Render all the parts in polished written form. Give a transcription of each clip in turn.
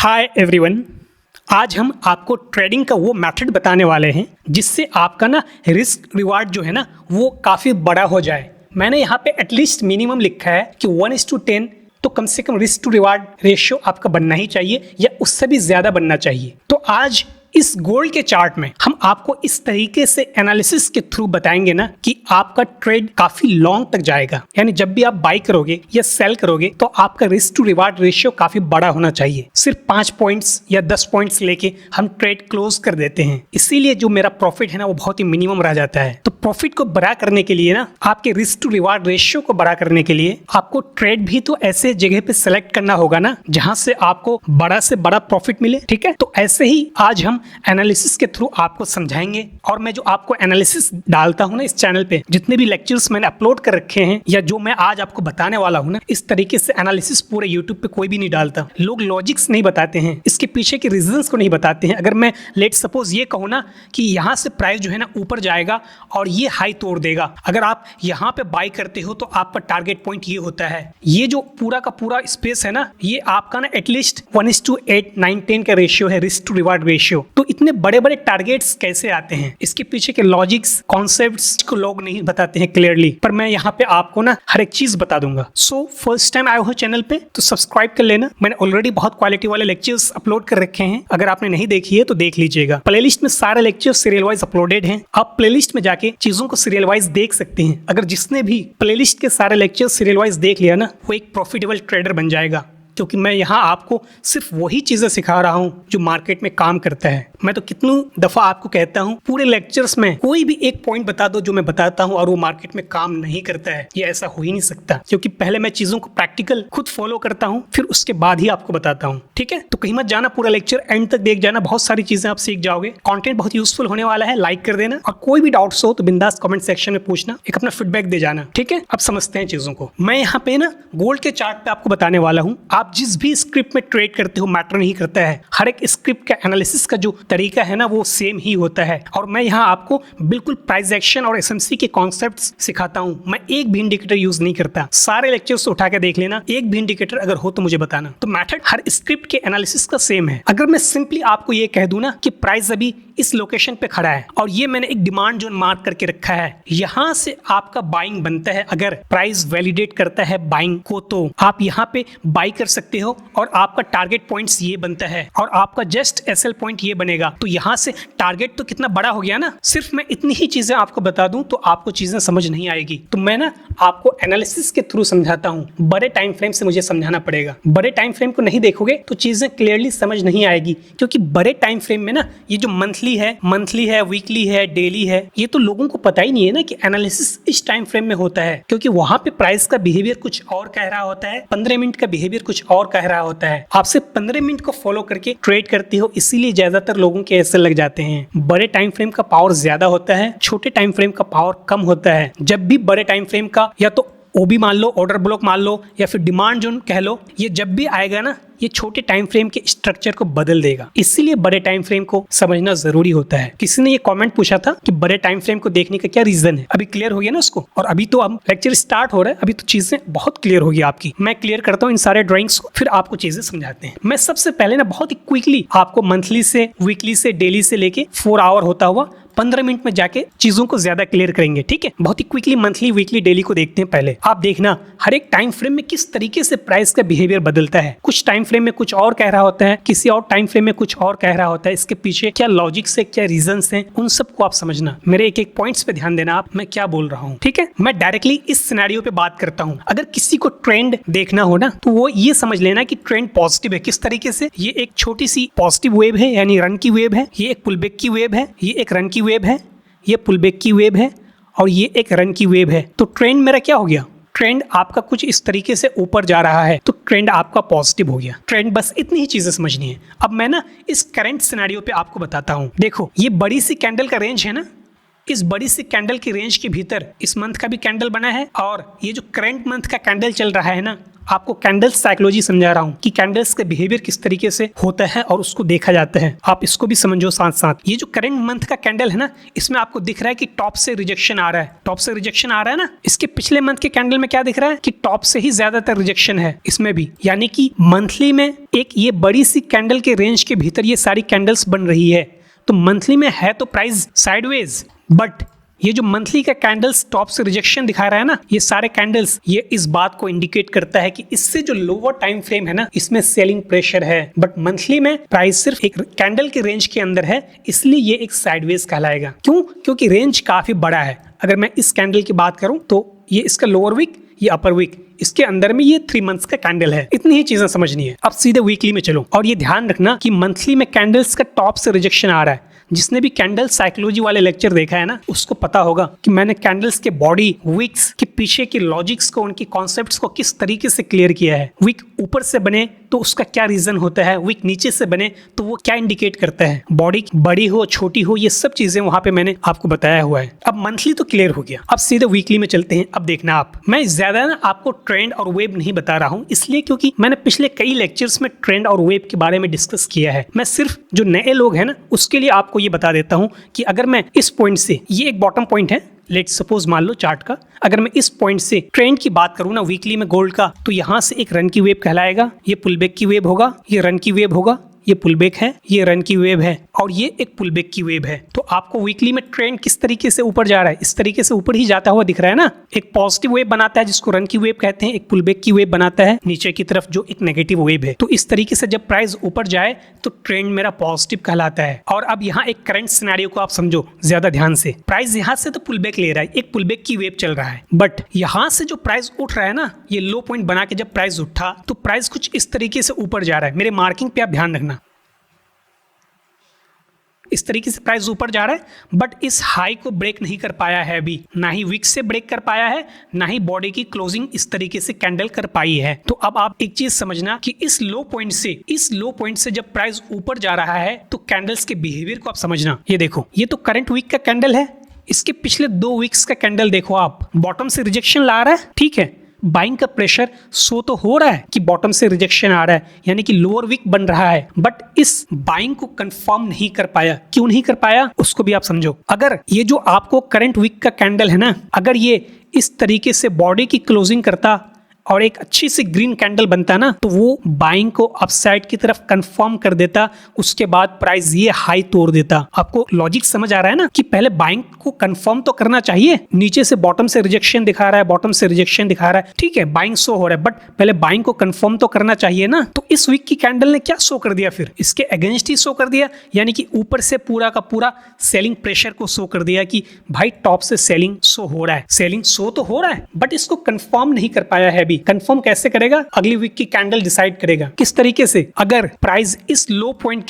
Hi everyone, आज हम आपको ट्रेडिंग का वो मेथड बताने वाले हैं जिससे आपका ना रिस्क रिवार्ड जो है ना वो काफ़ी बड़ा हो जाए। मैंने यहाँ पे एटलीस्ट मिनिमम लिखा है कि 1:10 तो कम से कम रिस्क टू रिवार्ड रेशियो आपका बनना ही चाहिए या उससे भी ज़्यादा बनना चाहिए। तो आज इस गोल्ड के चार्ट में हम आपको इस तरीके से एनालिसिस के थ्रू बताएंगे ना कि आपका ट्रेड काफी लॉन्ग तक जाएगा। यानी जब भी आप बाई करोगे या सेल करोगे तो आपका रिस्क टू रिवार्ड रेशियो काफी बड़ा होना चाहिए। सिर्फ 5 पॉइंट्स या 10 पॉइंट्स लेके हम ट्रेड क्लोज कर देते हैं, इसीलिए जो मेरा प्रॉफिट है ना वो बहुत ही मिनिमम रह जाता है। तो प्रॉफिट को बड़ा करने के लिए ना, आपके रिस्क टू रिवार्ड रेशियो को बड़ा करने के लिए आपको ट्रेड भी तो ऐसे जगह पे सेलेक्ट करना होगा ना जहां से आपको बड़ा से बड़ा प्रॉफिट मिले। ठीक है, तो ऐसे ही आज हम एनालिसिस के थ्रू आपको समझाएंगे। और मैं जो आपको एनालिसिस डालता हूं ना इस चैनल पे, जितने भी लेक्चर्स मैंने अपलोड कर रखे हैं या जो मैं आज आपको बताने वाला हूं ना, इस तरीके से एनालिसिस पूरे यूट्यूब पे कोई भी नहीं डालता। लोग लॉजिक्स नहीं बताते हैं, इसके पीछे के रीजंस को नहीं बताते हैं। अगर मैं लेट सपोज ये कहूँ ना कि यहाँ से प्राइस जो है ना ऊपर जाएगा और ये हाई तोड़ देगा, अगर आप यहाँ पे बाई करते हो तो आपका टारगेट पॉइंट ये होता है। ये जो पूरा का पूरा स्पेस है ना, ये आपका ना एटलीस्ट 1:8, 9, 10 का रेशियो है, रिस्क टू रिवार्ड रेशियो। तो इतने बड़े बड़े टारगेट्स कैसे आते हैं, इसके पीछे के लॉजिक्स कॉन्सेप्ट्स को लोग नहीं बताते हैं क्लियरली, पर मैं यहाँ पे आपको ना हर एक चीज बता दूंगा। सो फर्स्ट टाइम आए हो चैनल पे तो सब्सक्राइब कर लेना। मैंने ऑलरेडी बहुत क्वालिटी वाले लेक्चर्स अपलोड कर रखे हैं, अगर आपने नहीं देखी है तो देख लीजिएगा। प्लेलिस्ट में सारे लेक्चर्स सीरियल वाइज अपलोडेड हैं, आप प्लेलिस्ट में जाके चीजों को सीरियल वाइज देख सकते हैं। अगर जिसने भी प्लेलिस्ट के सारे लेक्चर्स सीरियल वाइज देख लिया ना, वो एक प्रॉफिटेबल ट्रेडर बन जाएगा, क्योंकि मैं यहाँ आपको सिर्फ वही चीजें सिखा रहा हूँ जो मार्केट में काम करता है। मैं तो कितनी दफा आपको कहता हूँ पूरे लेक्चर्स में कोई भी एक पॉइंट बता दो जो मैं बताता हूँ और वो मार्केट में काम नहीं करता है, ये ऐसा हो ही नहीं सकता, क्योंकि पहले मैं चीजों को प्रैक्टिकल खुद फॉलो करता हूँ, फिर उसके बाद ही आपको बताता हूँ। ठीक है, तो कहीं मत जाना, पूरा लेक्चर एंड तक देख जाना, बहुत सारी चीजें आप सीख जाओगे। कंटेंट बहुत यूजफुल होने वाला है, लाइक कर देना और कोई भी डाउट्स हो तो बिंदास कमेंट सेक्शन में पूछना, एक अपना फीडबैक दे जाना। ठीक है, अब समझते हैं चीजों को। मैं यहाँ पे ना गोल्ड के चार्ट पे आपको बताने वाला हूँ। आप जिस भी स्क्रिप्ट में ट्रेड करते हो मैटर नहीं करता है, हर एक स्क्रिप्ट का एनालिसिस का जो तरीका है ना वो सेम ही होता है। और मैं यहाँ आपको बिल्कुल प्राइस एक्शन और एसएमसी के कॉन्सेप्ट्स सिखाता हूँ। मैं एक भी इंडिकेटर यूज नहीं करता। सारे लेक्चर्स उठा के देख लेना, एक भी इंडिकेटर अगर हो तो मुझे बताना। तो मैथड हर स्क्रिप्ट के एनालिसिस का सेम है। अगर मैं सिंपली आपको ये कह दूं ना कि प्राइस अभी इस लोकेशन पे खड़ा है और ये मैंने एक डिमांड जोन मार्क करके रखा है, यहाँ से आपका बाइंग बनता है। अगर प्राइस वैलिडेट करता है बाइंग को तो आप यहाँ पे बाई कर सकते हो और आपका टारगेट पॉइंट्स ये बनता है और आपका जस्ट एसएल पॉइंट ये बनेगा। तो यहाँ से टारगेट तो कितना बड़ा हो गया ना। सिर्फ मैं इतनी ही चीजें आपको बता दूं तो आपको चीजें समझ नहीं आएगी। तो मैं ना आपको एनालिसिस के थ्रू समझाता हूँ, बड़े टाइम फ्रेम से मुझे समझाना पड़ेगा। बड़े टाइम फ्रेम को नहीं देखोगे तो चीजें क्लियरली समझ नहीं आएगी, क्योंकि बड़े टाइम फ्रेम में ना ये जो मंथली है, वीकली है, डेली है, ये तो लोगों को पता ही नहीं है ना कि एनालिसिस इस टाइम फ्रेम में होता है, क्योंकि वहां पे प्राइस का बिहेवियर कुछ और कह रहा होता है, 15 मिनट का बिहेवियर कुछ और कह रहा होता है। आप सिर्फ 15 मिनट को फॉलो करके ट्रेड करते हो, इसीलिए ज्यादातर लोगों के ऐसे लग जाते हैं। बड़े टाइम फ्रेम का पावर ज्यादा होता है, छोटे टाइम फ्रेम का पावर कम होता है। जब भी बड़े टाइम फ्रेम का या तो ओबी मान लो, ऑर्डर ब्लॉक मान लो, या फिर डिमांड जोन कह लो, ये जब भी आएगा ना ये छोटे टाइम फ्रेम के स्ट्रक्चर को बदल देगा। इसीलिए बड़े टाइम फ्रेम को समझना जरूरी होता है। किसी ने ये कमेंट पूछा था कि बड़े टाइम फ्रेम को देखने का क्या रीजन है। अभी क्लियर हो गया ना उसको, और अभी तो अब लेक्चर स्टार्ट हो रहा है, अभी तो चीजें बहुत क्लियर होगी आपकी। मैं क्लियर करता हूँ इन सारे ड्राइंग्स को, फिर आपको चीजें समझाते हैं। मैं सबसे पहले ना बहुत ही क्विकली आपको मंथली से, वीकली से, डेली से लेके 4 आवर होता हुआ 15 मिनट में जाके चीजों को ज्यादा क्लियर करेंगे। ठीक है, बहुत ही क्विकली मंथली, वीकली, डेली को देखते हैं। पहले आप देखना हर एक टाइम फ्रेम में किस तरीके से प्राइस का बिहेवियर बदलता है। कुछ टाइम फ्रेम में कुछ और कह रहा होता है, किसी और टाइम फ्रेम में कुछ और कह रहा होता है। इसके पीछे क्या लॉजिक्स है, क्या रीजंस हैं, उन सबको आप समझना। मेरे एक एक पॉइंट्स पे ध्यान देना, आप मैं क्या बोल रहा हूँ। ठीक है, मैं डायरेक्टली इस सिनेरियो पे बात करता हूँ। अगर किसी को ट्रेंड देखना हो ना तो वो ये समझ लेना कि ट्रेंड पॉजिटिव है। किस तरीके से? ये एक छोटी सी पॉजिटिव वेव है, यानी रन की वेव है, ये एक पुलबैक की वेव है, ये एक रन की वेव है, ये पुलबैक की वेव है और ये एक रन की वेव है। तो ट्रेंड मेरा क्या हो गया? ट्रेंड आपका कुछ इस तरीके से ऊपर जा रहा है, तो ट्रेंड आपका पॉजिटिव हो गया। ट्रेंड, बस इतनी ही चीजें समझनी है। अब मैं ना इस करंट सिनेरियो पे आपको बताता हूँ। देखो, ये बड़ी सी कैंडल का रेंज है ना, इस बड़ी सी कैंडल की रेंज के भीतर इस मंथ का भी कैंडल बना है और ये जो करंट मंथ का कैंडल चल रहा है ना, आपको कैंडल्स साइकोलॉजी समझा रहा हूँ कि कैंडल्स का बिहेवियर किस तरीके से होता है और उसको देखा जाता है, आप इसको भी समझो साथ साथ। ये जो करंट मंथ का कैंडल है ना, इसमें आपको दिख रहा है कि टॉप से रिजेक्शन आ रहा है, टॉप से रिजेक्शन आ रहा है ना। इसके पिछले मंथ के कैंडल में क्या दिख रहा है कि टॉप से ही ज्यादातर रिजेक्शन है इसमें भी, यानी कि मंथली में एक ये बड़ी सी कैंडल के रेंज के भीतर ये सारी कैंडल्स बन रही है। तो मंथली में है तो प्राइस साइडवेज, बट ये जो मंथली का कैंडल्स टॉप से रिजेक्शन दिखा रहा है ना, ये सारे कैंडल्स ये इस बात को इंडिकेट करता है कि इससे जो लोअर टाइम फ्रेम है ना, इसमें सेलिंग प्रेशर है। बट मंथली में प्राइस सिर्फ एक कैंडल के रेंज के अंदर है, इसलिए ये एक साइडवेज कहलाएगा। क्यों? क्योंकि रेंज काफी बड़ा है। अगर मैं इस कैंडल की बात करूं तो ये इसका लोअर वीक, ये अपर वीक, इसके अंदर में ये 3 मंथ्स का कैंडल है। इतनी ही चीजें समझनी है। अब सीधे वीकली में चलो, और ये ध्यान रखना कि मंथली में कैंडल्स का टॉप से रिजेक्शन आ रहा है। जिसने भी कैंडल साइकोलॉजी वाले लेक्चर देखा है ना, उसको पता होगा कि मैंने कैंडल्स के बॉडी, विक्स के पीछे के लॉजिक्स को, उनकी कॉन्सेप्ट्स को किस तरीके से क्लियर किया है। विक ऊपर से बने तो उसका क्या रीजन होता है, विक नीचे से बने तो वो क्या इंडिकेट करता है, बॉडी बड़ी हो छोटी हो, ये सब चीजें वहां पे मैंने आपको बताया हुआ है। अब मंथली तो क्लियर हो गया, अब सीधे वीकली में चलते हैं। अब देखना आप, मैं ज्यादा ना आपको ट्रेंड और वेव नहीं बता रहा हूँ, इसलिए क्योंकि मैंने पिछले कई लेक्चर्स में ट्रेंड और वेव के बारे में डिस्कस किया है। मैं सिर्फ जो नए लोग हैं ना, उसके लिए आपको ये बता देता हूँ कि अगर मैं इस पॉइंट से, ये एक बॉटम पॉइंट है, लेट्स सपोज मान लो चार्ट का, अगर मैं इस पॉइंट से ट्रेंड की बात करूं ना वीकली में गोल्ड का, तो यहां से एक रन की वेव कहलाएगा, ये पुलबैक की वेव होगा, ये रन की वेव होगा, ये पुलबैक है, ये रन की वेव है, और ये एक पुलबैक की वेव है। तो आपको वीकली में ट्रेंड किस तरीके से ऊपर जा रहा है, इस तरीके से ऊपर ही जाता हुआ दिख रहा है ना। एक पॉजिटिव वेव बनाता है जिसको रन की वेव कहते हैं, एक पुलबैक की वेव बनाता है नीचे की तरफ जो एक नेगेटिव वेव है। तो इस तरीके से जब प्राइस ऊपर जाए तो ट्रेंड मेरा पॉजिटिव कहलाता है। और अब यहाँ एक करंट सिनेरियो को आप समझो ज्यादा ध्यान से। प्राइस यहाँ से तो पुलबैक ले रहा है, एक पुलबैक की वेव चल रहा है, बट यहाँ से जो प्राइस उठ रहा है ना, ये लो पॉइंट बना के जब प्राइस उठा तो प्राइस कुछ इस तरीके से ऊपर जा रहा है। मेरे मार्किंग पे आप ध्यान रखना, इस तरीके से प्राइस ऊपर जा रहा है, बट इस हाई को ब्रेक नहीं कर पाया है अभी, ना ही विक से ब्रेक कर पाया है, ना ही बॉडी की क्लोजिंग इस तरीके से कैंडल कर पाई है। तो अब आप एक चीज समझना कि इस लो पॉइंट से जब प्राइस ऊपर जा रहा है तो कैंडल्स के बिहेवियर को आप समझना। ये देखो, ये तो करंट वीक का कैंडल है, इसके पिछले 2 वीक्स का कैंडल देखो आप, बॉटम से रिजेक्शन ला रहा है, ठीक है, बाइंग का प्रेशर शो तो हो रहा है कि बॉटम से रिजेक्शन आ रहा है, यानी कि लोअर वीक बन रहा है, बट इस बाइंग को कंफर्म नहीं कर पाया। क्यों नहीं कर पाया उसको भी आप समझो। अगर ये जो आपको करंट वीक का कैंडल है ना, अगर ये इस तरीके से बॉडी की क्लोजिंग करता और एक अच्छी सी ग्रीन कैंडल बनता ना, तो वो बाइंग को अपसाइड की तरफ कंफर्म कर देता, उसके बाद प्राइस ये हाई तोड़ देता। आपको लॉजिक समझ आ रहा है ना कि पहले बाइंग को कंफर्म तो करना चाहिए। नीचे से बॉटम से रिजेक्शन दिखा रहा है, बॉटम से रिजेक्शन दिखा रहा है, ठीक है, बाइंग शो हो रहा है, बट पहले बाइंग को कंफर्म तो करना चाहिए ना। तो इस वीक की कैंडल ने क्या शो कर दिया, फिर इसके अगेंस्ट ही शो कर दिया, यानी कि ऊपर से पूरा का पूरा सेलिंग प्रेशर को शो कर दिया कि भाई टॉप से सेलिंग शो हो रहा है, सेलिंग शो तो हो रहा है, बट इसको कंफर्म नहीं कर पाया है। कंफर्म कैसे करेगा, अगली वीक की कैंडल डिसाइड करेगा। किस तरीके से, अगर प्राइस इस लो पॉइंट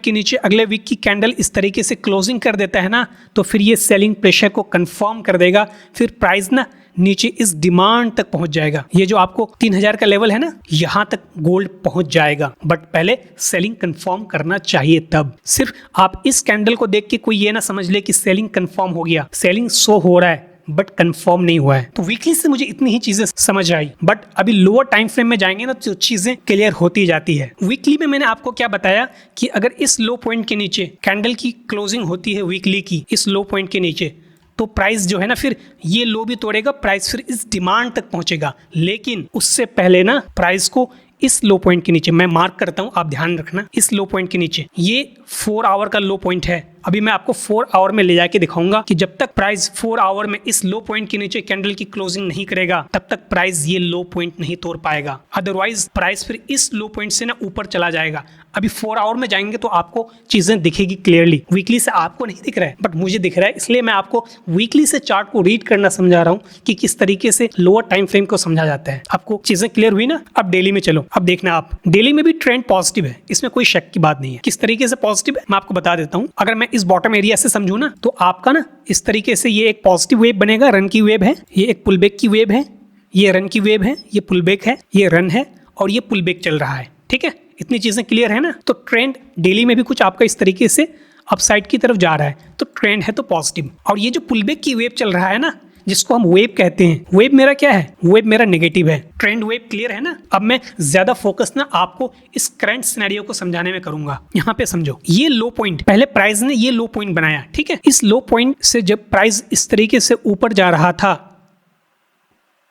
के नीचे अगले वीक की कैंडल इस तरीके से क्लोजिंग कर देता है ना, तो फिर ये सेलिंग प्रेशर को कंफर्म कर देगा, फिर प्राइस ना नीचे इस डिमांड तक पहुंच जाएगा। ये जो आपको 3000 का लेवल है ना, यहां तक गोल्ड पहुंच जाएगा, बट पहले सेलिंग कंफर्म करना चाहिए। तब सिर्फ आप इस कैंडल को देख के कोई ये ना समझ ले कि सेलिंग कंफर्म हो गया, सेलिंग शो हो रहा है बट कंफर्म नहीं हुआ है। तो वीकली से मुझे इतनी ही चीजें समझ आई, बट अभी लोअर टाइम फ्रेम में जाएंगे ना तो चीजें क्लियर होती जाती है। वीकली में मैंने आपको क्या बताया कि अगर इस लो पॉइंट के नीचे कैंडल की क्लोजिंग होती है वीकली की, इस लो पॉइंट के नीचे, तो प्राइस जो है ना फिर ये लो भी तोड़ेगा, प्राइस फिर इस डिमांड तक पहुंचेगा। लेकिन उससे पहले ना प्राइस को इस लो पॉइंट के नीचे, मैं मार्क करता हूं, आप ध्यान रखना, इस लो पॉइंट के नीचे, ये 4 आवर का लो पॉइंट है। अभी मैं आपको 4 आवर में ले जाके दिखाऊंगा कि जब तक प्राइस 4 आवर में इस लो पॉइंट के नीचे कैंडल की क्लोजिंग नहीं करेगा, तब तक प्राइस ये लो पॉइंट नहीं तोड़ पाएगा। अदरवाइज प्राइस फिर इस लो पॉइंट से ना ऊपर चला जाएगा। अभी 4 आवर में जाएंगे तो आपको चीजें दिखेगी क्लियरली। वीकली से आपको नहीं दिख रहा है, बट मुझे दिख रहा है, इसलिए मैं आपको वीकली से चार्ट को रीड करना समझा रहा हूँ कि किस तरीके से लोअर टाइम फ्रेम को समझा जाता है। आपको चीजें क्लियर हुई ना। अब डेली में चलो। अब देखना आप, डेली में भी ट्रेंड पॉजिटिव है, इसमें कोई शक की बात नहीं है। किस तरीके से पॉजिटिव है मैं आपको बता देता हूँ। अगर मैं इस बॉटम एरिया से समझू ना, तो आपका ना इस तरीके से ये एक पॉजिटिव वेव बनेगा, रन की वेव है, ये एक पुलबैक की वेव है, ये रन की वेव है, ये पुलबैक है, ये रन है, और ये पुलबैक चल रहा है। ठीक है, इतनी चीजें क्लियर है ना। तो ट्रेंड डेली में भी कुछ आपका इस तरीके से अपसाइड की तरफ जा रहा है, तो ट्रेंड है तो पॉजिटिव। और ये जो पुलबैक की वेव चल रहा है ना, जिसको हम वेव कहते हैं। वेव मेरा क्या है? वेव मेरा नेगेटिव है। ट्रेंड वेव क्लियर है ना? अब मैं ज्यादा फोकस ना आपको इस करंट सिनेरियो को समझाने में करूंगा। यहाँ पे समझो, ये लो पॉइंट, पहले प्राइस ने ये लो पॉइंट बनाया, ठीक है। इस लो पॉइंट से जब प्राइस इस तरीके से ऊपर जा रहा था,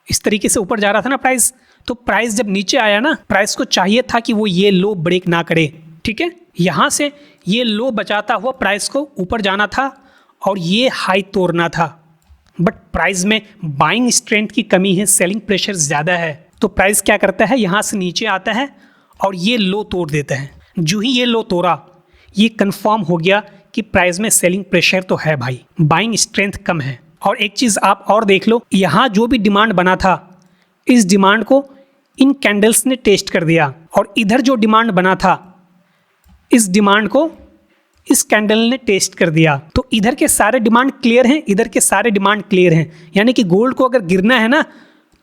इस तरीके से ऊपर जा रहा था ना प्राइस, तो प्राइस जब नीचे आया ना, प्राइस को चाहिए था कि वो ये लो ब्रेक ना करे, ठीक है। यहां से ये लो बचाता हुआ प्राइस को ऊपर जाना था और ये हाई तोड़ना था, बट प्राइस में बाइंग स्ट्रेंथ की कमी है, सेलिंग प्रेशर ज़्यादा है। तो प्राइस क्या करता है, यहाँ से नीचे आता है और ये लो तोड़ देता है। जो ही ये लो तोड़ा, ये कंफर्म हो गया कि प्राइस में सेलिंग प्रेशर तो है भाई, बाइंग स्ट्रेंथ कम है। और एक चीज़ आप और देख लो, यहाँ जो भी डिमांड बना था, इस डिमांड को इन कैंडल्स ने टेस्ट कर दिया, और इधर जो डिमांड बना था, इस डिमांड को इस कैंडल ने टेस्ट कर दिया। तो इधर के सारे डिमांड क्लियर हैं, इधर के सारे डिमांड क्लियर हैं। यानी कि गोल्ड को अगर गिरना है ना,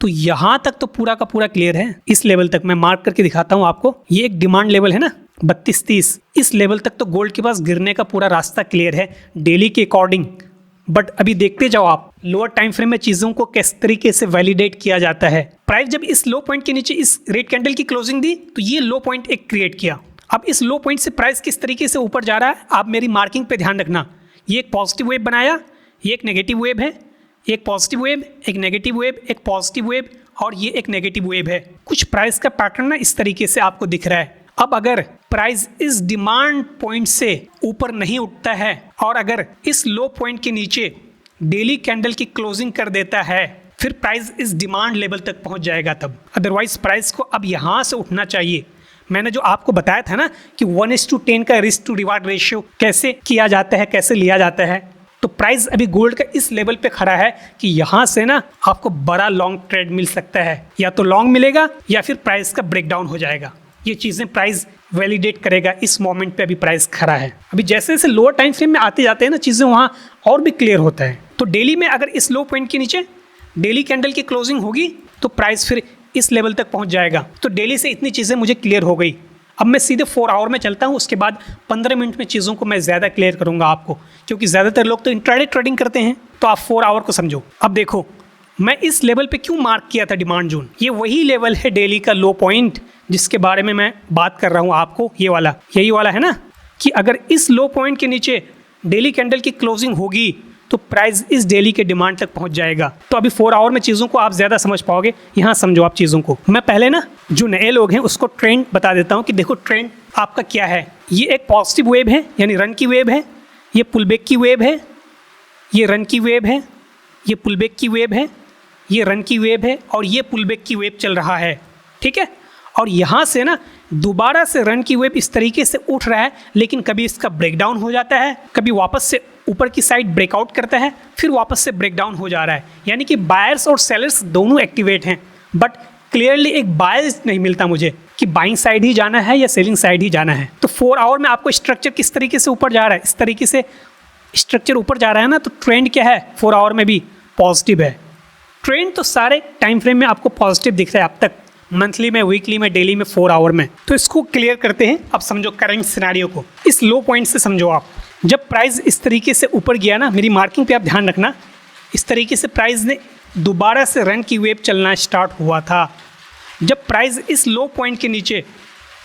तो यहाँ तक तो पूरा का पूरा क्लियर है। इस लेवल तक मैं मार्क करके दिखाता हूँ आपको, ये एक डिमांड लेवल है ना 32-30, इस लेवल तक तो गोल्ड के पास गिरने का पूरा रास्ता क्लियर है डेली के अकॉर्डिंग। बट अभी देखते जाओ आप लोअर टाइम फ्रेम में चीज़ों को किस तरीके से वैलिडेट किया जाता है। प्राइस जब इस लो पॉइंट के नीचे इस रेड कैंडल की क्लोजिंग दी, तो ये लो पॉइंट एक क्रिएट किया। अब इस लो पॉइंट से प्राइस किस तरीके से ऊपर जा रहा है, आप मेरी मार्किंग पे ध्यान रखना। ये एक पॉजिटिव वेव बनाया, ये एक नेगेटिव वेव है, एक पॉजिटिव वेव, एक नेगेटिव वेव, एक पॉजिटिव वेव और ये एक नेगेटिव वेव है। कुछ प्राइस का पैटर्न ना इस तरीके से आपको दिख रहा है। अब अगर प्राइस इस डिमांड पॉइंट से ऊपर नहीं उठता है और अगर इस लो पॉइंट के नीचे डेली कैंडल की क्लोजिंग कर देता है, फिर प्राइस इस डिमांड लेवल तक पहुंच जाएगा तब। अदरवाइज प्राइस को अब यहाँ से उठना चाहिए। मैंने जो आपको बताया था ना कि 1:10 का रिस्क टू रिवार्ड रेशियो कैसे किया जाता है, कैसे लिया जाता है, तो प्राइस अभी गोल्ड का इस लेवल पे खड़ा है कि यहाँ से ना आपको बड़ा लॉन्ग ट्रेड मिल सकता है। या तो लॉन्ग मिलेगा या फिर प्राइस का ब्रेकडाउन हो जाएगा। ये चीज़ें प्राइस वैलिडेट करेगा। इस मोमेंट पे अभी प्राइस खड़ा है। अभी जैसे जैसे लोअर टाइम फ्रेम में आते जाते हैं ना, चीज़ें वहाँ और भी क्लियर होता है। तो डेली में अगर इस लो पॉइंट के नीचे डेली कैंडल की क्लोजिंग होगी तो प्राइस फिर इस लेवल तक पहुंच जाएगा। तो डेली से इतनी चीज़ें मुझे क्लियर हो गई। अब मैं सीधे 4 आवर में चलता हूं, उसके बाद 15 मिनट में चीज़ों को मैं ज़्यादा क्लियर करूंगा आपको, क्योंकि ज़्यादातर लोग तो इंट्राडे ट्रेडिंग करते हैं। तो आप 4 आवर को समझो। अब देखो, मैं इस लेवल पे क्यों मार्क किया था डिमांड जोन, ये वही लेवल है डेली का लो पॉइंट जिसके बारे में मैं बात कर रहा हूँ आपको। ये वाला, यही वाला है ना, कि अगर इस लो पॉइंट के नीचे डेली कैंडल की क्लोजिंग होगी तो प्राइस इस डेली के डिमांड तक पहुंच जाएगा। तो अभी 4 आवर में चीज़ों को आप ज़्यादा समझ पाओगे। यहाँ समझो आप चीज़ों को। मैं पहले ना जो नए लोग हैं उसको ट्रेंड बता देता हूँ कि देखो ट्रेंड आपका क्या है। ये एक पॉजिटिव वेव है, यानी रन की वेव है। ये पुलबैक की वेव है, ये रन की वेव है, ये पुलबैक की वेव है, ये रन की वेव है और ये पुलबैक की वेव चल रहा है, ठीक है। और यहाँ से ना दोबारा से रन की वेव इस तरीके से उठ रहा है, लेकिन कभी इसका ब्रेकडाउन हो जाता है, कभी वापस से ऊपर की साइड ब्रेकआउट करता है, फिर वापस से ब्रेकडाउन हो जा रहा है। यानी कि बायर्स और सेलर्स दोनों एक्टिवेट हैं, बट क्लियरली एक बायर्स नहीं मिलता मुझे कि बाइंग साइड ही जाना है या सेलिंग साइड ही जाना है। तो 4 आवर में आपको स्ट्रक्चर किस तरीके से ऊपर जा रहा है, इस तरीके से स्ट्रक्चर ऊपर जा रहा है ना, तो ट्रेंड क्या है 4 आवर में भी पॉजिटिव है। ट्रेंड तो सारे टाइम फ्रेम में आपको पॉजिटिव दिख रहा है अब तक, मंथली में, वीकली में, डेली में, 4 आवर में। तो इसको क्लियर करते हैं। अब समझो करंट सिनेरियो को, इस लो पॉइंट से समझो आप। जब प्राइस इस तरीके से ऊपर गया ना, मेरी मार्किंग पे आप ध्यान रखना, इस तरीके से प्राइस ने दोबारा से रन की वेव चलना स्टार्ट हुआ था। जब प्राइस इस लो पॉइंट के नीचे,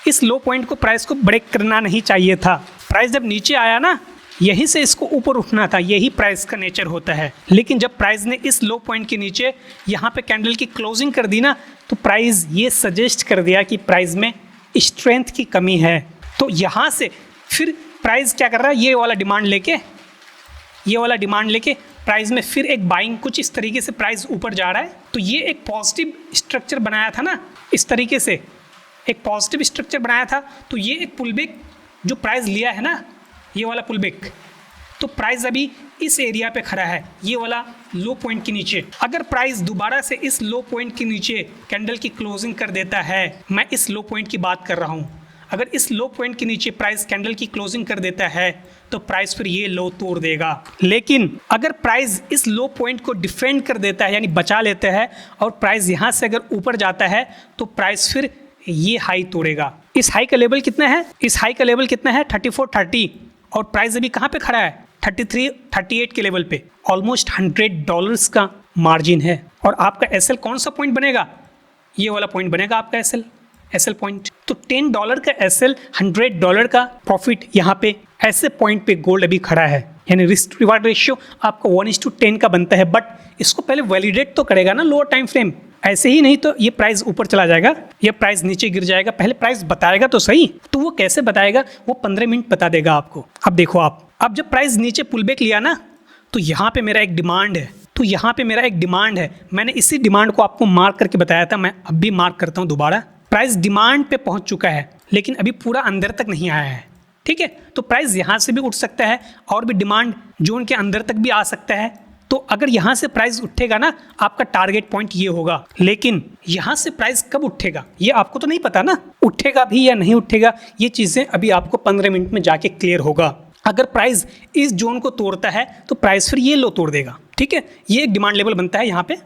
इस लो पॉइंट को प्राइस को ब्रेक करना नहीं चाहिए था। प्राइस जब नीचे आया ना, यहीं से इसको ऊपर उठना था, यही प्राइस का नेचर होता है। लेकिन जब प्राइस ने इस लो पॉइंट के नीचे यहाँ पे कैंडल की क्लोजिंग कर दी ना, तो प्राइस ये सजेस्ट कर दिया कि प्राइस में स्ट्रेंथ की कमी है। तो यहाँ से फिर प्राइस क्या कर रहा है, ये वाला डिमांड लेके प्राइस में फिर एक बाइंग, कुछ इस तरीके से प्राइस ऊपर जा रहा है। तो ये एक पॉजिटिव स्ट्रक्चर बनाया था ना, इस तरीके से एक पॉजिटिव स्ट्रक्चर बनाया था। तो ये एक पुलबैक जो प्राइस लिया है ना, ये वाला पुलबैक, तो प्राइस अभी इस एरिया पे खड़ा है, ये वाला लो पॉइंट के नीचे। अगर प्राइस दोबारा से इस लो पॉइंट के नीचे कैंडल की क्लोजिंग कर देता है, मैं इस लो पॉइंट की बात कर रहा हूँ, अगर इस लो पॉइंट के नीचे प्राइस कैंडल की क्लोजिंग कर देता है तो प्राइस फिर ये लो तोड़ देगा। लेकिन अगर प्राइस इस लो पॉइंट को डिफेंड कर देता है, यानी बचा लेता है, और प्राइस यहाँ से अगर ऊपर जाता है तो प्राइस फिर ये हाई तोड़ेगा। इस हाई का लेवल कितना है, 3430, और प्राइस अभी कहाँ पे खड़ा है, 33-38 के लेवल पे। ऑलमोस्ट $100 का मार्जिन है। और आपका एसएल कौन सा पॉइंट बनेगा, ये वाला पॉइंट बनेगा आपका एसएल पॉइंट। तो $10 का एसएल, $100 का प्रॉफिट, यहाँ पे ऐसे पॉइंट पे गोल्ड अभी खड़ा है। यानी रिस्क रिवार्ड रेशियो आपका 1:10 का बनता है, बट इसको पहले वैलिडेट तो करेगा ना लोअर टाइम फ्रेम। ऐसे ही नहीं तो ये प्राइस ऊपर चला जाएगा, ये प्राइस नीचे गिर जाएगा। पहले प्राइस बताएगा तो सही। तो वो कैसे बताएगा, वो 15 मिनट बता देगा आपको। अब देखो अब जब प्राइस नीचे पुलबैक लिया ना, तो यहाँ पे मेरा एक डिमांड है, तो यहाँ पे मेरा एक डिमांड है। मैंने इसी डिमांड को आपको मार्क करके बताया था, मैं अब भी मार्क करता हूँ दोबारा। प्राइस डिमांड पे पहुँच चुका है, लेकिन अभी पूरा अंदर तक नहीं आया है, ठीक है। तो प्राइस यहाँ से भी उठ सकता है और भी डिमांड जोन के अंदर तक भी आ सकता है। तो अगर यहाँ से प्राइस उठेगा ना, आपका टारगेट पॉइंट ये होगा। लेकिन यहाँ से प्राइस कब उठेगा ये आपको तो नहीं पता ना, उठेगा भी या नहीं उठेगा, ये चीज़ें अभी आपको 15 मिनट में जाके क्लियर होगा। अगर प्राइस इस जोन को तोड़ता है तो प्राइस फिर ये लो तोड़ देगा, ठीक है। ये एक डिमांड लेवल बनता है यहाँ पे।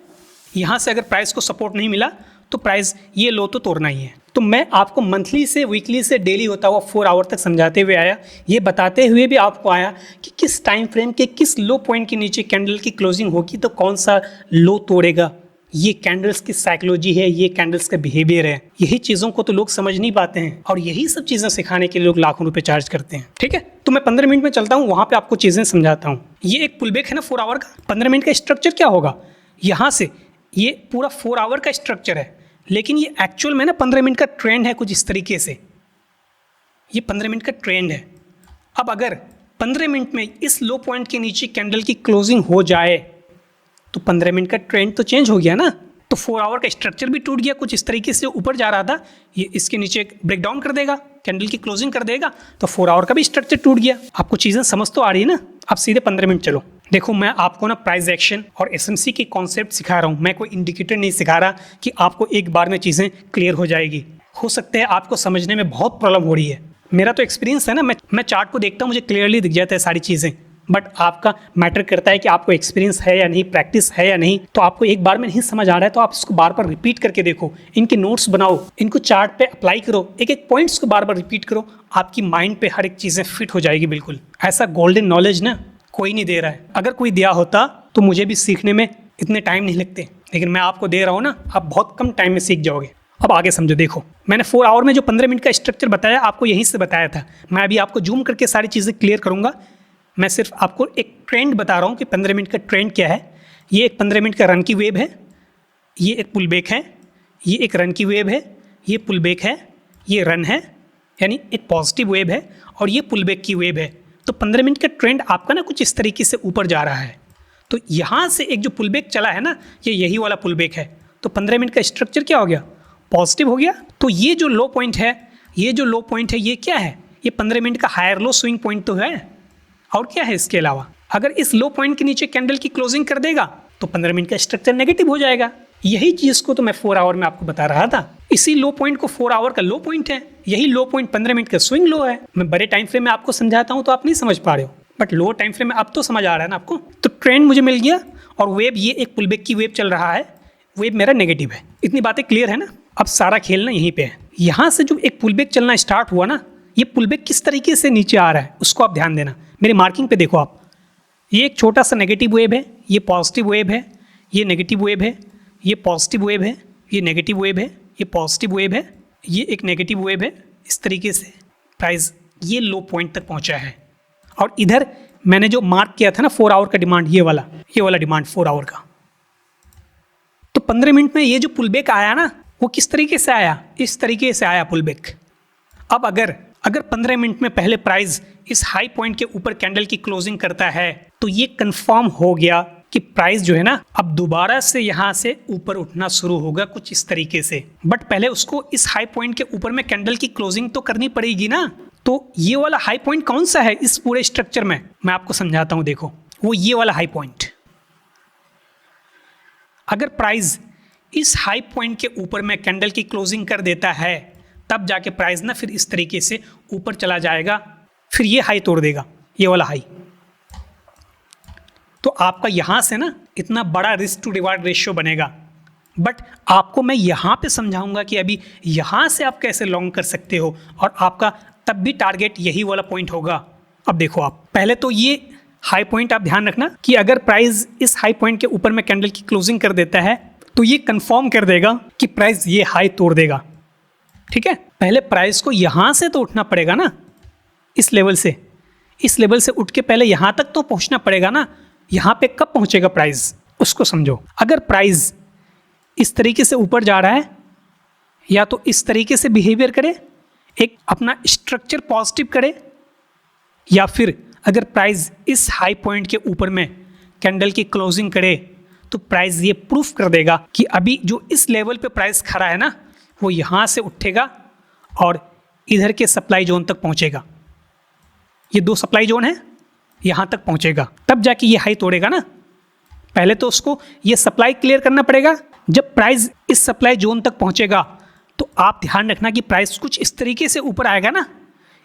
यहाँ से अगर प्राइस को सपोर्ट नहीं मिला तो प्राइस ये लो तो तोड़ना ही है। तो मैं आपको मंथली से, वीकली से, डेली होता हुआ 4 आवर तक समझाते हुए आया। ये बताते हुए भी आपको आया कि किस टाइम फ्रेम के किस लो पॉइंट के नीचे कैंडल की क्लोजिंग होगी तो कौन सा लो तोड़ेगा। ये कैंडल्स की साइकोलॉजी है, ये कैंडल्स का बिहेवियर है। यही चीज़ों को तो लोग समझ नहीं पाते हैं और यही सब चीज़ें सिखाने के लिए लोग लाखों रुपए चार्ज करते हैं, ठीक है। तो मैं 15 मिनट में चलता हूँ, वहाँ पे आपको चीज़ें समझाता हूँ। ये एक पुलबैक है ना 4 आवर का। 15 मिनट का स्ट्रक्चर क्या होगा, यहाँ से ये पूरा 4 आवर का स्ट्रक्चर है, लेकिन ये एक्चुअल में ना 15 मिनट का ट्रेंड है कुछ इस तरीके से। ये 15 मिनट का ट्रेंड है। अब अगर 15 मिनट में इस लो पॉइंट के नीचे कैंडल की क्लोजिंग हो जाए तो 15 मिनट का ट्रेंड तो चेंज हो गया ना। तो 4 आवर का स्ट्रक्चर भी टूट गया, कुछ इस तरीके से ऊपर जा रहा था, ये इसके नीचे ब्रेक डाउन कर देगा, कैंडल की क्लोजिंग कर देगा, तो 4 आवर का भी स्ट्रक्चर टूट गया। आपको चीज़ें समझ तो आ रही है ना। अब सीधे 15 मिनट चलो। देखो मैं आपको ना प्राइस एक्शन और एसएमसी के कॉन्सेप्ट सिखा रहा हूँ, मैं कोई इंडिकेटर नहीं सिखा रहा कि आपको एक बार में चीज़ें क्लियर हो जाएगी। हो सकता है आपको समझने में बहुत प्रॉब्लम हो रही है। मेरा तो एक्सपीरियंस है ना, मैं चार्ट को देखता हूँ, मुझे क्लियरली दिख जाता है सारी चीज़ें। बट आपका मैटर करता है कि आपको एक्सपीरियंस है या नहीं, प्रैक्टिस है या नहीं। तो आपको एक बार में नहीं समझ आ रहा है तो आप इसको बार बार रिपीट करके देखो, इनके नोट्स बनाओ, इनको चार्ट पे अप्लाई करो, एक एक पॉइंट्स को बार बार रिपीट करो, आपकी माइंड पे हर एक चीज़ें फिट हो जाएगी बिल्कुल। ऐसा गोल्डन नॉलेज ना कोई नहीं दे रहा है। अगर कोई दिया होता तो मुझे भी सीखने में इतने टाइम नहीं लगते, लेकिन मैं आपको दे रहा हूँ ना, आप बहुत कम टाइम में सीख जाओगे। अब आगे समझो। देखो मैंने 4 आवर में जो 15 मिनट का स्ट्रक्चर बताया आपको यहीं से बताया था। मैं अभी आपको जूम करके सारी चीज़ें क्लियर करूँगा। मैं सिर्फ आपको एक ट्रेंड बता रहा हूँ कि 15 मिनट का ट्रेंड क्या है। ये एक 15 मिनट का रन की वेव है, ये एक पुल बैक है, ये एक रन की वेव है, ये पुल बैक है, ये रन है, यानी एक पॉजिटिव वेव है, और ये पुल बैक की वेव है। तो 15 मिनट का ट्रेंड आपका ना कुछ इस तरीके से ऊपर जा रहा है। तो यहाँ से एक जो पुल बैक चला है ना, ये यही वाला पुल बैक है। तो 15 मिनट का स्ट्रक्चर क्या हो गया, पॉजिटिव हो गया। तो ये जो लो पॉइंट है, ये जो लो पॉइंट है, ये क्या है, ये 15 मिनट का हायर लो स्विंग पॉइंट तो है। और क्या है इसके अलावा, अगर इस लो पॉइंट के नीचे कैंडल की क्लोजिंग कर देगा तो 15 मिनट का स्ट्रक्चर नेगेटिव हो जाएगा। यही चीज़ को तो मैं 4 आवर में आपको बता रहा था। इसी लो पॉइंट को 4 आवर का लो पॉइंट है, यही लो पॉइंट 15 मिनट का स्विंग लो है। मैं बड़े टाइम फ्रेम में आपको समझाता हूँ तो आप नहीं समझ पा रहे हो, बट लो टाइम फ्रेम में अब तो समझ आ रहा है ना आपको। तो ट्रेंड मुझे मिल गया और वेव, ये एक पुलबैक की वेव चल रहा है, वेव मेरा नेगेटिव है। इतनी बातें क्लियर है ना। अब सारा खेल ना यहीं पे है। यहाँ से जो एक पुलबैक चलना स्टार्ट हुआ ना, ये पुलबैक किस तरीके से नीचे आ रहा है उसको आप ध्यान देना। मेरी मार्किंग पे देखो आप, ये एक छोटा सा नेगेटिव वेव है, ये पॉजिटिव वेव है, ये नेगेटिव वेव है, ये पॉजिटिव वेव है, ये नेगेटिव वेव है, ये पॉजिटिव वेव है, ये एक नेगेटिव वेव है। इस तरीके से प्राइस ये लो पॉइंट तक पहुंचा है। और इधर मैंने जो मार्क किया था ना 4 आवर का डिमांड, ये वाला डिमांड 4 आवर का। तो 15 मिनट में ये जो पुलबैक आया ना, वो किस तरीके से आया, इस तरीके से आया पुलबैक। अब अगर 15 मिनट में पहले प्राइस इस हाई पॉइंट के ऊपर कैंडल की क्लोजिंग करता है तो ये कंफर्म हो गया कि प्राइस जो है ना अब दोबारा से यहाँ से ऊपर उठना शुरू होगा कुछ इस तरीके से। बट पहले उसको इस हाई पॉइंट के ऊपर में कैंडल की क्लोजिंग तो करनी पड़ेगी ना। तो ये वाला हाई पॉइंट कौन सा है इस पूरे स्ट्रक्चर में, मैं आपको समझाता हूँ। देखो वो ये वाला हाई पॉइंट, अगर प्राइस इस हाई पॉइंट के ऊपर में कैंडल की क्लोजिंग कर देता है तब जाके प्राइस ना फिर इस तरीके से ऊपर चला जाएगा, फिर ये हाई तोड़ देगा, ये वाला हाई। तो आपका यहाँ से ना इतना बड़ा रिस्क टू रिवार्ड रेशियो बनेगा। बट आपको मैं यहाँ पे समझाऊंगा कि अभी यहाँ से आप कैसे लॉन्ग कर सकते हो, और आपका तब भी टारगेट यही वाला पॉइंट होगा। अब देखो आप, पहले तो ये हाई पॉइंट आप ध्यान रखना कि अगर प्राइस इस हाई पॉइंट के ऊपर में कैंडल की क्लोजिंग कर देता है तो ये कंफर्म कर देगा कि प्राइस ये हाई तोड़ देगा। ठीक है, पहले प्राइस को यहां से तो उठना पड़ेगा ना, इस लेवल से उठ के पहले यहां तक तो पहुंचना पड़ेगा ना। यहां पे कब पहुंचेगा प्राइस, उसको समझो। अगर प्राइस इस तरीके से ऊपर जा रहा है या तो इस तरीके से बिहेवियर करे, एक अपना स्ट्रक्चर पॉजिटिव करे, या फिर अगर प्राइस इस हाई पॉइंट के ऊपर में कैंडल की क्लोजिंग करे तो प्राइस ये प्रूफ कर देगा कि अभी जो इस लेवल पे प्राइस खड़ा है ना वो यहाँ से उठेगा और इधर के सप्लाई जोन तक पहुँचेगा। ये दो सप्लाई जोन है, यहाँ तक पहुँचेगा, तब जाके ये हाई तोड़ेगा ना। पहले तो उसको ये सप्लाई क्लियर करना पड़ेगा। जब प्राइस इस सप्लाई जोन तक पहुँचेगा तो आप ध्यान रखना कि प्राइस कुछ इस तरीके से ऊपर आएगा ना,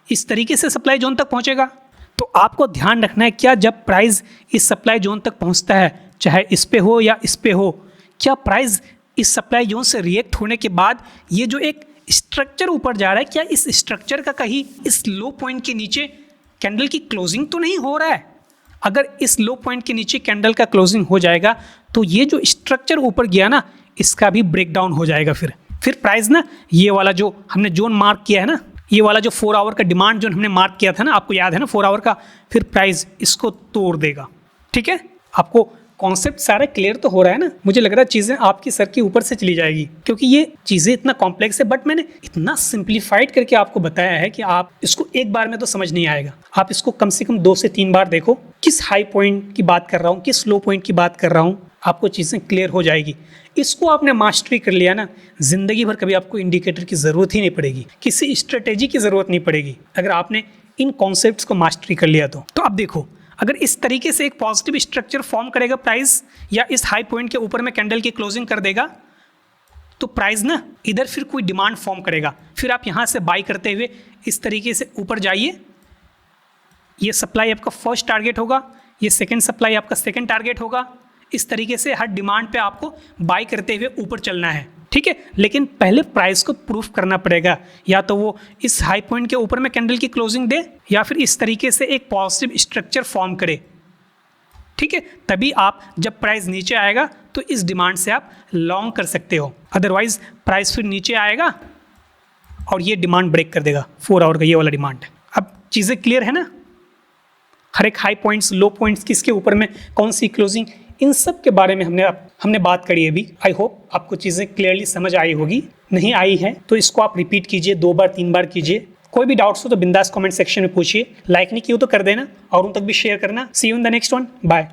इस तरीके से सप्लाई जोन तक पहुँचेगा। तो आपको ध्यान रखना है क्या जब प्राइस इस सप्लाई जोन तक पहुँचता है, चाहे इस पे हो या इस पे हो, क्या प्राइस इस सप्लाई जोन से रिएक्ट होने के बाद ये जो एक स्ट्रक्चर ऊपर जा रहा है, क्या इस स्ट्रक्चर का कहीं इस लो पॉइंट के नीचे कैंडल की क्लोजिंग तो नहीं हो रहा है? अगर इस लो पॉइंट के नीचे कैंडल का क्लोजिंग हो जाएगा तो ये जो स्ट्रक्चर ऊपर गया ना इसका भी ब्रेक डाउन हो जाएगा। फिर प्राइस ना ये वाला जो हमने जोन मार्क किया है ना, ये वाला जो 4 आवर का डिमांड जोन हमने मार्क किया था ना, आपको याद है ना 4 आवर का, फिर प्राइस इसको तोड़ देगा। ठीक है, आपको कॉन्सेप्ट सारा क्लियर तो हो रहा है ना? मुझे लग रहा है चीज़ें आपकी सर के ऊपर से चली जाएगी क्योंकि ये चीज़ें इतना कॉम्प्लेक्स है, बट मैंने इतना सिंप्लीफाइड करके आपको बताया है कि आप इसको एक बार में तो समझ नहीं आएगा। आप इसको कम से कम 2 से 3 बार देखो, किस हाई पॉइंट की बात कर रहा हूँ, किस लो पॉइंट की बात कर रहा हूँ, आपको चीज़ें क्लियर हो जाएगी। इसको आपने मास्टरी कर लिया ना, ज़िंदगी भर कभी आपको इंडिकेटर की ज़रूरत ही नहीं पड़ेगी, किसी स्ट्रेटेजी की ज़रूरत नहीं पड़ेगी अगर आपने इन कॉन्सेप्ट्स को मास्टरी कर लिया तो। अब देखो, अगर इस तरीके से एक पॉजिटिव स्ट्रक्चर फॉर्म करेगा प्राइस या इस हाई पॉइंट के ऊपर में कैंडल की क्लोजिंग कर देगा तो प्राइस ना इधर फिर कोई डिमांड फॉर्म करेगा। फिर आप यहाँ से बाई करते हुए इस तरीके से ऊपर जाइए, ये सप्लाई आपका फर्स्ट टारगेट होगा, ये सेकेंड सप्लाई आपका सेकेंड टारगेट होगा। इस तरीके से हर डिमांड पे आपको बाई करते हुए ऊपर चलना है। ठीक है, लेकिन पहले प्राइस को प्रूफ करना पड़ेगा, या तो वो इस हाई पॉइंट के ऊपर में कैंडल की क्लोजिंग दे या फिर इस तरीके से एक पॉजिटिव स्ट्रक्चर फॉर्म करे। ठीक है, तभी आप जब प्राइस नीचे आएगा तो इस डिमांड से आप लॉन्ग कर सकते हो, अदरवाइज प्राइस फिर नीचे आएगा और ये डिमांड ब्रेक कर देगा 4 आवर का, ये वाला डिमांड। अब चीज़ें क्लियर है ना? हर एक हाई पॉइंट्स, लो पॉइंट्स, किसके ऊपर में कौन सी क्लोजिंग, इन सब के बारे में हमने बात करी अभी। आई होप आपको चीज़ें क्लियरली समझ आई होगी। नहीं आई है तो इसको आप रिपीट कीजिए, 2 बार 3 बार कीजिए। कोई भी डाउट्स हो तो बिंदास कमेंट सेक्शन में पूछिए। लाइक नहीं किया तो कर देना और उन तक भी शेयर करना। See you in the next one, bye.